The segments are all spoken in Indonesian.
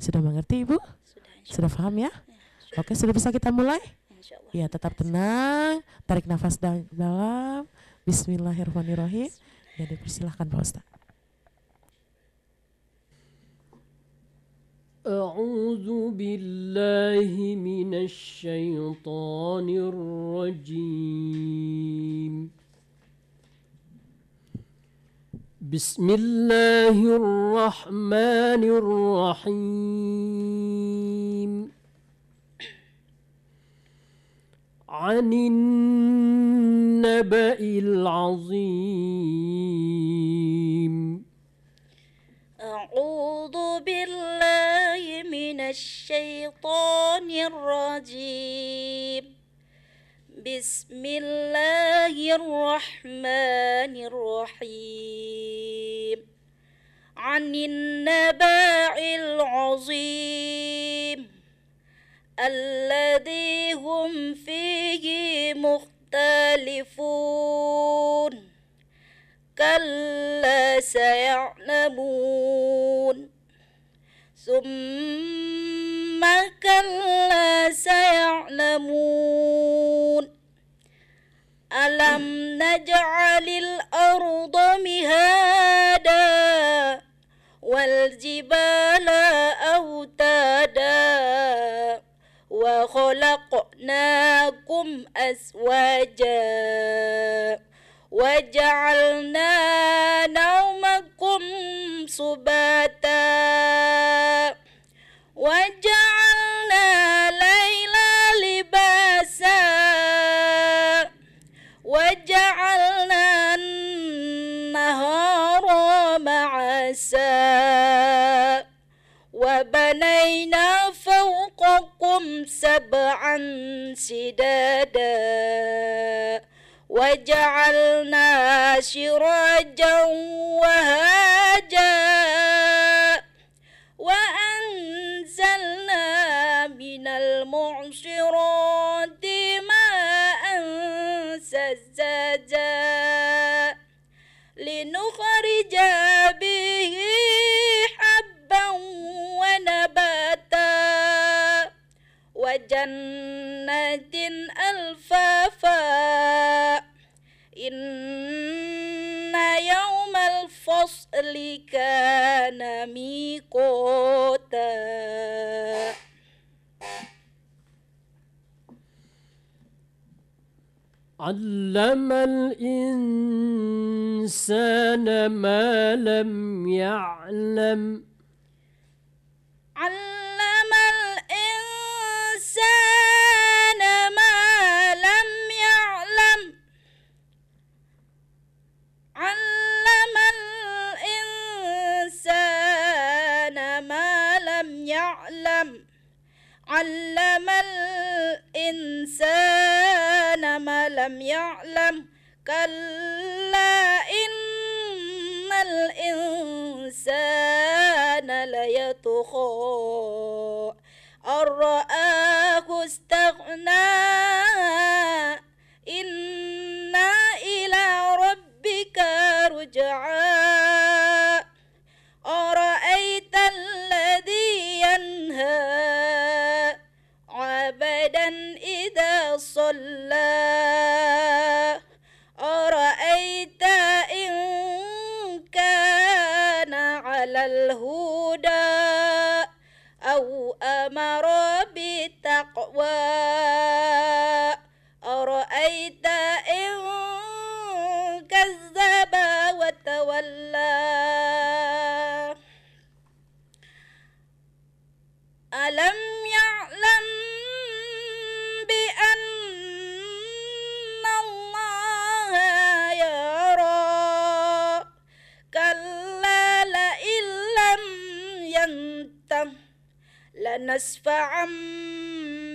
Sudah mengerti Ibu? Sudah paham ya? Oke, sudah bisa kita mulai? Ya, tetap tenang, tarik nafas dalam. Bismillahirrahmanirrahim. Ya, dipersilahkan Pak Ustaz. أعوذ بالله من الشيطان الرجيم بسم الله الرحمن الرحيم عن النبأ العظيم أعوذ بالله من الشيطان الرجيم بسم الله الرحمن الرحيم عن النبأ العظيم الذي هم فيه مختلفون كلا سيعلمون ثم كلا سيعلمون ألم نجعل الأرض مهادا والجبال أوتادا وخلقناكم أزواجا وجعلنا نومكم سباتا وجعلنا الليل لباسا وجعلنا النهار معاشا وبنينا فوقكم سبعا شدادا وجعلنا سراجا وهاجا وأنزلنا من المعصرات ماء ثجاجا لنخرج به حبا ونباتا وجنات ألفافا إن يوم الفصل كان ميقاتا. علم الإنسان ما لم يعلم علم الإنسان ما لم يعلم علم الإنسان ما لم يعلم علم الإنسان ما لم يعلم كلا إن الإنسان ليطغى أن رآه استغنى إن إلى ربك رجعا أرأيت الذي ينهى عبدا إذا صلى أرأيت إن كان على الهدى أو أمر بالتقوى أرأيت إن كذب وتولى ألم يعلم بأن الله يرى كلا لئن لم ينته لنسفعا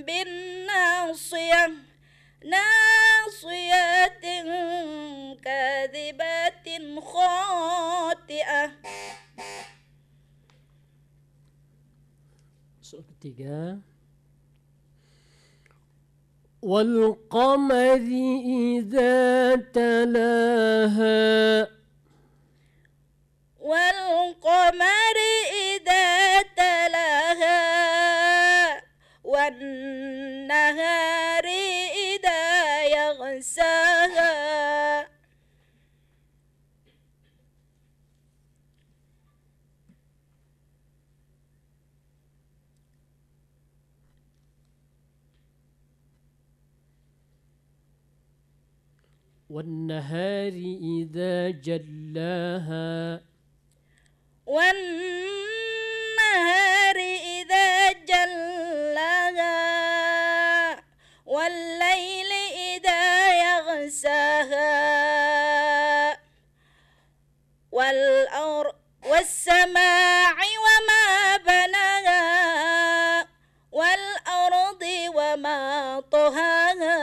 بالناصية ناصية كاذبة خاطئة. Soal ketiga, والقمر إذا تلاها والقمر إذا تلاها والنهار إذا يغشاها والنهار إذا جلاها والنهار إذا جلاها والليل إذا يغشاها والسماع وما بناها والأرض وما طهاها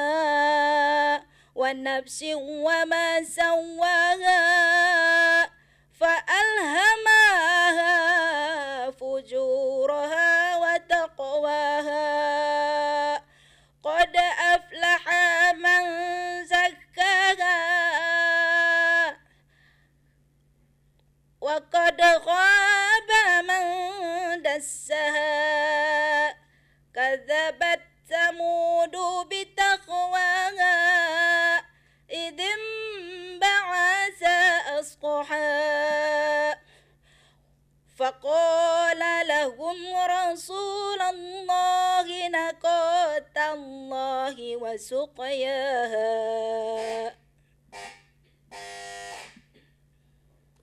والنفس وما سواها فألهمها فجورها وتقواها قد أفلح من زكاها وقد خاب من دسها كذبت ثمود بتقواها إذ انبعث أشقاها فقال لهم رسول الله ناقة الله وسقياها.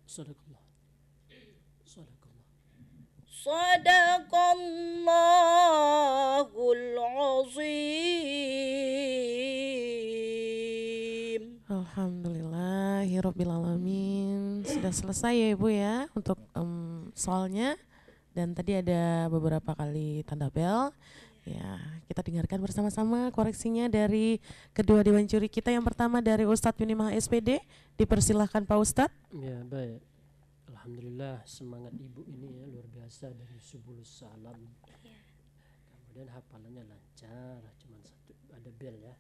صدق الله. صدق الله. صدق الله العظيم. Alhamdulillahirrabbilalamin. Sudah selesai ya Ibu ya untuk soalnya. Dan tadi ada beberapa kali tanda bel. Ya, kita dengarkan bersama-sama koreksinya dari kedua dewan juri kita. Yang pertama dari Ustadz Yunimah SPD. Dipersilahkan Pak Ustadz. Ya, baik. Alhamdulillah semangat ibu ini ya luar biasa dari subuh salam. Kemudian hafalannya lancar, cuma satu ada bel ya.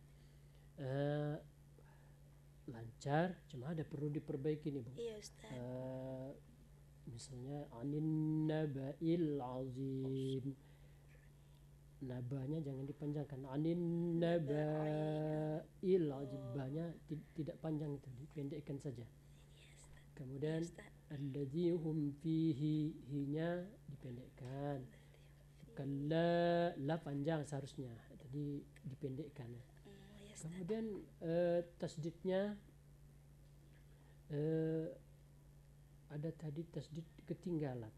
Lancar, cuma ada perlu diperbaiki nih Bu. Iya Ustaz. Misalnya anin naba'il azim. Nabanya jangan dipanjangkan. Anin naba'il azim. Banya tidak panjang itu, dipendekkan saja. Kemudian alladzi hum fihi, hinya dipendekkan. Kalla, la panjang seharusnya, tadi dipendekkan. Kemudian tasdidnya ada tadi tasdid ketinggalan.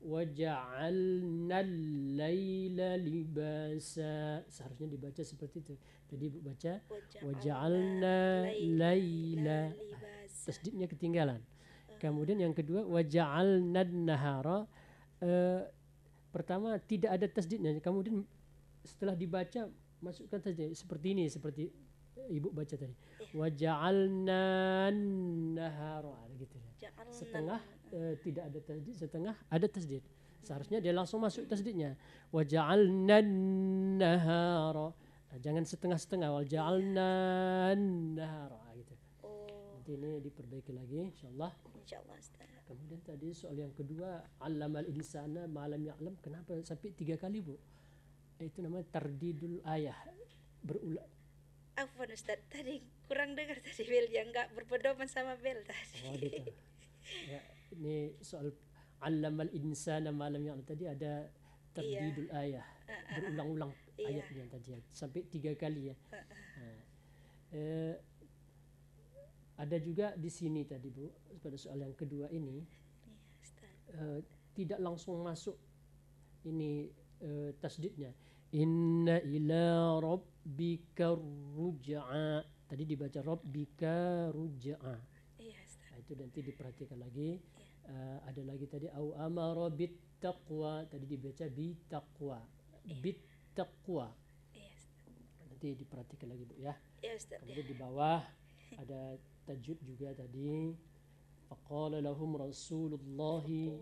Waja'alnal laila libasa, seharusnya dibaca seperti itu. Tadi baca waja'alna laila, tasdidnya ketinggalan. Kemudian yang kedua waja'alna nahara, pertama tidak ada tasdidnya, kemudian setelah dibaca masukkan saja seperti ini, seperti ibu baca tadi. Waja'alna nahara gitu ya. Setengah tidak ada tasdid, setengah ada tasdid. Seharusnya dia langsung masuk tasdidnya. Waja'alna nahara. Nah, jangan setengah-setengah. Waja'alna nahara gitu. Nanti ini diperbaiki lagi insyaallah. Insyaallah Ustaz. Kemudian tadi soal yang kedua, 'allamal insana ma lam ya'lam. Kenapa sampai 3 kali Bu? Itu namanya tardidul ayah, berulang. Afwan Ustaz, tadi kurang dengar tadi bel yang enggak berpedoman sama bel tadi. Oh gitu. Ya, ini soal 'allamal insana ma lam ya'lam tadi ada tardidul ayah, berulang-ulang ayatnya tadi ya, sampai 3 kali ya. Ada juga di sini tadi Bu, pada soal yang kedua ini tidak langsung masuk ini tasdidnya. Inna ila rabbika ruj'a, tadi dibaca rabbika ruj'a. Nah, itu nanti diperhatikan lagi. Ada lagi tadi au amara bit taqwa, tadi dibaca bi taqwa, bit taqwa. Nanti diperhatikan lagi Bu ya. Kemudian di bawah ada tajwid juga tadi. Faqala lahum rasulullahi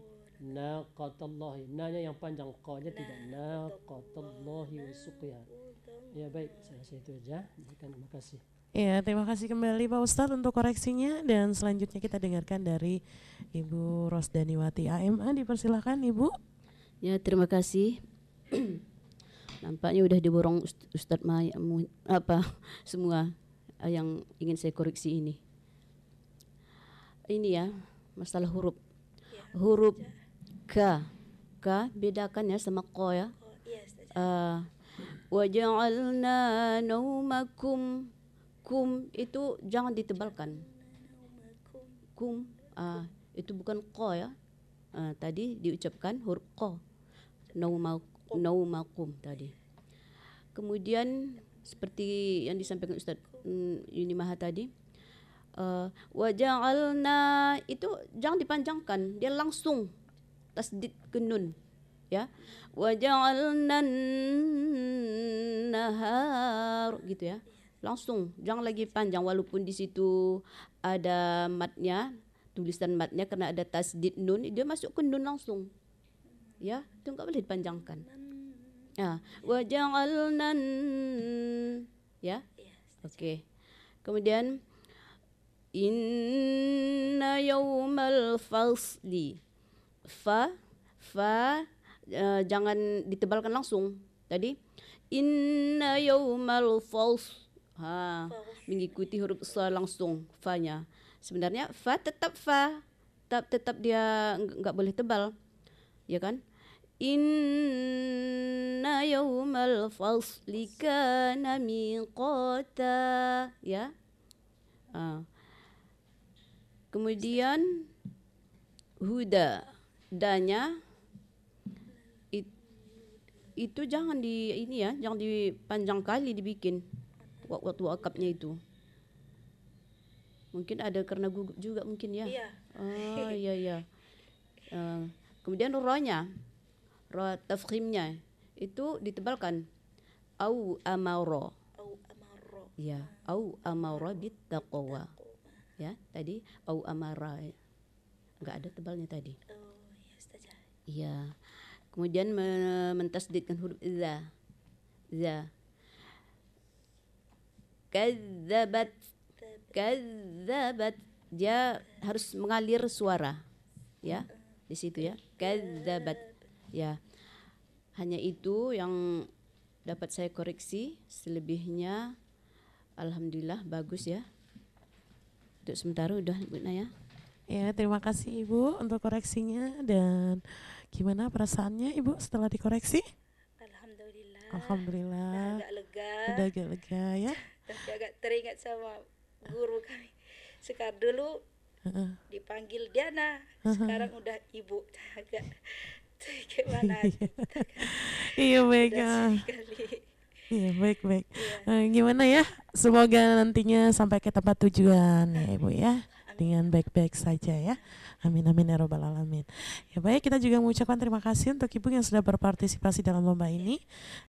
naqatallahi, nanya yang panjang, qanya tidak, naqatallahi wa suqiha. Ya baik, saya rasa itu aja. Terima kasih. Ya, terima kasih kembali Pak Ustadz untuk koreksinya. Dan selanjutnya kita dengarkan dari Ibu Rosdaniwati AMA. Dipersilahkan Ibu. Ya, terima kasih. Nampaknya udah diborong Ustadz Maya apa semua yang ingin saya koreksi ini. Ini ya, masalah huruf. Ya. Huruf K. K bedakan ya sama ko ya. Oh, iya Ustazah. Waja'alna naumakum. Kum itu jangan ditebalkan. Kum itu bukan ko ya. Tadi diucapkan huruf ko. Naumakum tadi. Kemudian seperti yang disampaikan Ustaz Yuni Maha tadi, waja'alna itu jangan dipanjangkan, dia langsung tasdid ke nun ya. Waja'alna nahar gitu ya. Langsung, jangan lagi panjang walaupun di situ ada matnya, tulisan matnya karena ada tasdid nun, dia masuk ke nun langsung. Ya, itu enggak boleh dipanjangkan. Waja'alna ya. Oke. Kemudian inna yaumal fasli. Fa jangan ditebalkan langsung. Tadi inna yaumal fasl. Mengikuti huruf sa langsung fa-nya. Sebenarnya fa, tetap dia enggak boleh tebal. Ya kan? Inna yaumal fasli kana miqata ya. Kemudian huda, danya itu jangan jangan dipanjang kali dibikin waktu akapnya itu. Mungkin ada karena gugup juga mungkin ya. Iya. Iya. Kemudian rohnya, roh tafkhimnya itu ditebalkan. Au amaro. Ya, au amara bittaqwa. Ya, tadi au amara. Enggak ada tebalnya tadi. Oh, iya Ustazah. Iya. Kemudian mentasdidkan huruf za. Za. Kadzabat. Dia harus mengalir suara. Ya, di situ ya. Kadzabat. Ya. Hanya itu yang dapat saya koreksi, selebihnya alhamdulillah bagus ya. Untuk sementara udah Bu Naya. Ya, terima kasih Ibu untuk koreksinya. Dan gimana perasaannya Ibu setelah dikoreksi? Alhamdulillah. Alhamdulillah. Udah agak lega. Udah agak lega ya. Tapi agak teringat sama guru kami. Sekarang dulu dipanggil Diana, sekarang udah Ibu. Agak gimana? Iya baik. Iya baik. Gimana ya? Semoga nantinya sampai ke tempat tujuan ya Ibu ya. Dengan baik-baik saja ya. Amin ya robbal alamin. Ya baik, kita juga mengucapkan terima kasih untuk Ibu yang sudah berpartisipasi dalam lomba ini.